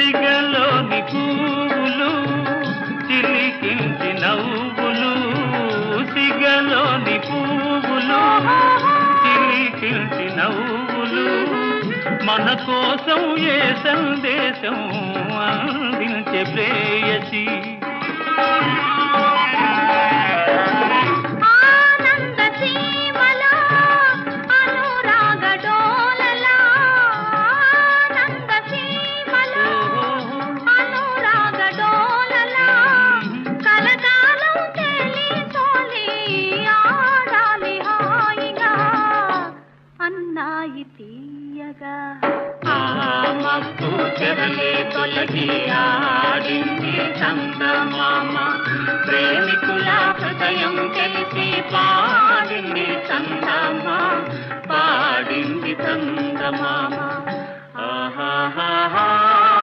సిగలోని పువ్వులు చిలికించి నవ్వులు, సిగలోని పువ్వులు చిలికించి నవ్వులు, మన కోసం ఏ సందేశం అందించే ప్రేయసి. మబ్బు చెరలే తొలగి ఆడింది చందమామ, ప్రేమికుల హృదయం తెలిసి పాడింది చందమామ, పాడింది చందమామ. ఆహా